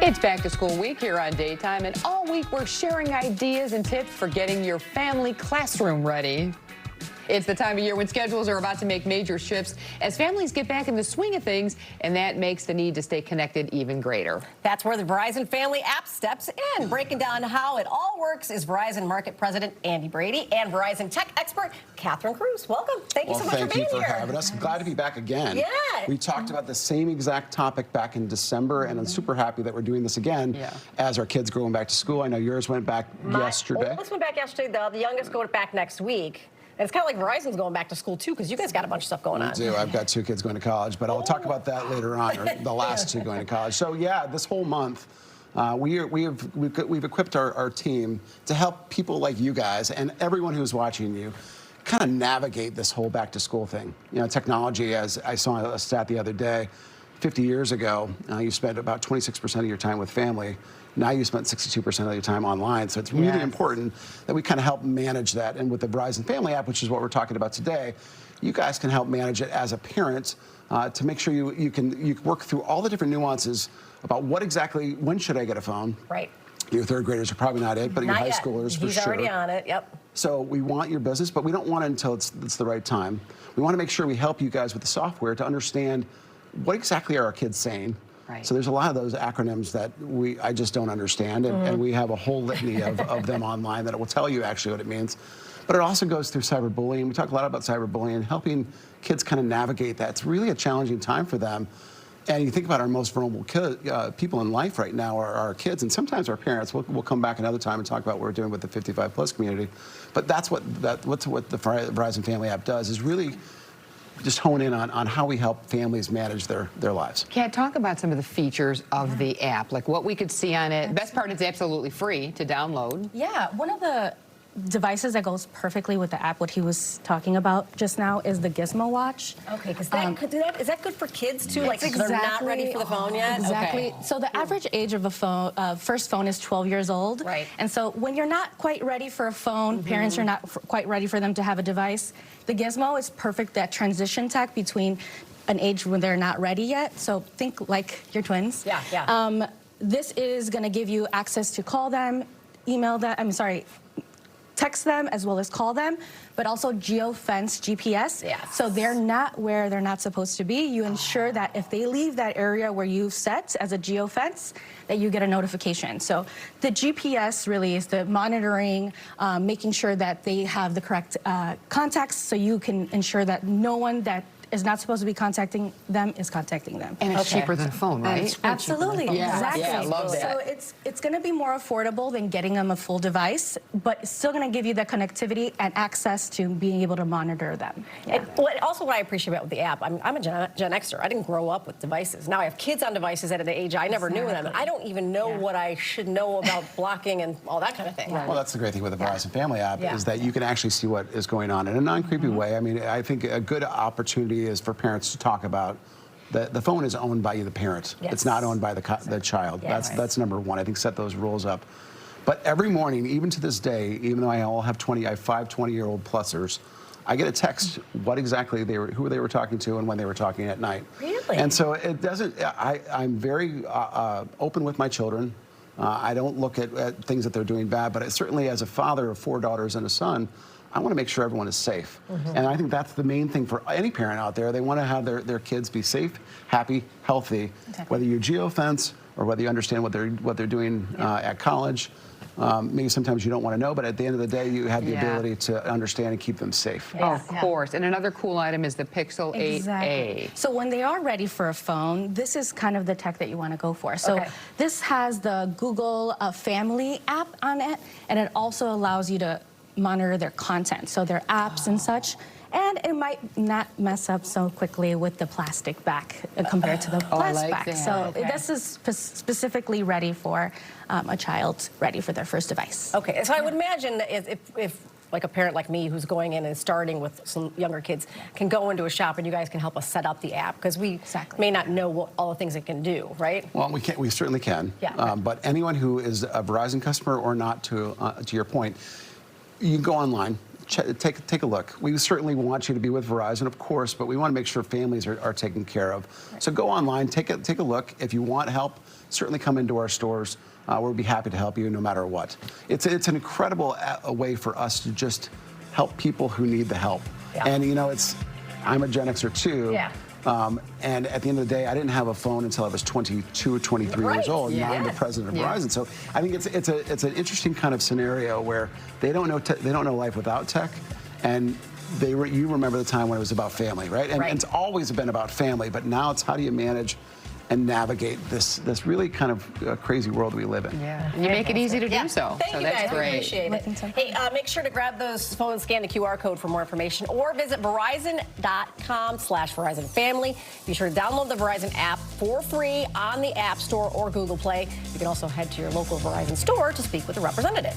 It's back to school week here on Daytime, and all week we're sharing ideas and tips for getting your family classroom ready. It's the time of year when schedules are about to make major shifts as families get back in the swing of things, and that makes the need to stay connected even greater. That's where the Verizon Family app steps in. Breaking down how it all works is Verizon Market President Andy Brady and Verizon Tech expert Catherine Cruz. Welcome. Thank you so much for being here. Thank you for having us. I'm glad to be back again. Yeah. We talked about the same exact topic back in December, and I'm super happy that we're doing this again as our kids going back to school. I know yours went back yesterday. My oldest went back yesterday, though. The youngest going back next week. And it's kind of like Verizon's going back to school, too, because you guys got a bunch of stuff going on. We do. I've got 2 kids going to college, but I'll talk about that later on, or the last 2 going to college. So, yeah, this whole month, we've equipped our team to help people like you guys and everyone who's watching you kind of navigate this whole back-to-school thing. You know, technology, as I saw a stat the other day, 50 years ago, you spent about 26% of your time with family. Now you spent 62% of your time online. So it's really important that we kind of help manage that. And with the Verizon Family app, which is what we're talking about today, you guys can help manage it as a parent to make sure you can work through all the different nuances about what exactly, when should I get a phone? Right. Your 3rd graders are probably not it, but your high schoolers for sure. He's already on it, yep. So we want your business, but we don't want it until it's the right time. We want to make sure we help you guys with the software to understand what exactly are our kids saying. Right. So there's a lot of those acronyms that I just don't understand, and we have a whole litany of them online that will tell you actually what it means. But it also goes through cyberbullying. We talk a lot about cyberbullying, helping kids kind of navigate that. It's really a challenging time for them. And you think about our most vulnerable people in life right now are our kids, and sometimes our parents. We'll come back another time and talk about what we're doing with the 55+ community. But that's what the Verizon Family app does, is really just hone in on how we help families manage their lives. Kat, talk about some of the features of the app, like what we could see on it. The best part is absolutely free to download. Yeah, one of the devices that goes perfectly with the app, what he was talking about just now, is the Gizmo Watch. Okay, because is that good for kids too? Like they're not ready for the phone yet? Exactly. Okay. So the average age of a phone, first phone is 12 years old. Right. And so when you're not quite ready for a phone, parents are not quite ready for them to have a device, the Gizmo is perfect, that transition tech between an age when they're not ready yet. So think like your twins. Yeah, yeah. This is going to give you access to call them, email them, text them as well as call them, but also geofence GPS. Yes. So they're not where they're not supposed to be. You ensure that if they leave that area where you've set as a geofence, that you get a notification. So the GPS really is the monitoring, making sure that they have the correct contacts, so you can ensure that no one that is not supposed to be contacting them is contacting them. And it's cheaper than a phone, right? Absolutely, exactly. Yeah, I love that. So it's going to be more affordable than getting them a full device, but it's still going to give you the connectivity and access to being able to monitor them. Yeah. Also, what I appreciate about the app, I'm a Gen Xer. I didn't grow up with devices. Now I have kids on devices at an age I never knew them. And I don't even know what I should know about blocking and all that kind of thing. Well, that's the great thing with the Verizon Family app is that you can actually see what is going on in a non-creepy way. I mean, I think a good opportunity is for parents to talk about the phone is owned by the parent. Yes. It's not owned by the child. Yes. That's number one. I think set those rules up. But every morning, even to this day, even though I have 5 20-year-old plusers, I get a text what exactly who they were talking to and when they were talking at night. Really? And so it doesn't. I'm very open with my children. I don't look at things that they're doing bad, but certainly as a father of 4 daughters and a son, I want to make sure everyone is safe. And I think that's the main thing for any parent out there. They want to have their kids be safe, happy, healthy, whether you geofence or whether you understand what they're doing at college. Maybe sometimes you don't want to know, but at the end of the day, you have the ability to understand and keep them safe. Of course. And another cool item is the Pixel 8a. So when they are ready for a phone, this is kind of the tech that you want to go for. So this has the Google Family app on it, and it also allows you to monitor their content, so their apps and such. And it might not mess up so quickly with the plastic back compared to the plastic back. That. So this is specifically ready for a child ready for their first device. Okay, so I would imagine that if like a parent like me who's going in and starting with some younger kids can go into a shop and you guys can help us set up the app, because we may not know all the things it can do, right? Well, we certainly can. Yeah. But anyone who is a Verizon customer or not, to your point, you can go online, take a look. We certainly want you to be with Verizon, of course, but we want to make sure families are taken care of. So go online, take a look. If you want help, certainly come into our stores. We'll be happy to help you no matter what. It's an incredible way for us to just help people who need the help. Yeah. And you know, I'm a Gen Xer too. Yeah. And at the end of the day, I didn't have a phone until I was 22 or 23 years old. Yeah. Now I'm the president of Verizon. So I think it's an interesting kind of scenario where they don't know life without tech, and you remember the time when it was about family, right? And it's always been about family, but now it's how do you manage and navigate this really kind of crazy world we live in. Yeah, and you make it easy to do so. Thank so you that's guys. great. We appreciate it. Hey, make sure to grab those phones, scan the QR code for more information, or visit Verizon.com/Verizon Family. Be sure to download the Verizon app for free on the App Store or Google Play. You can also head to your local Verizon store to speak with a representative.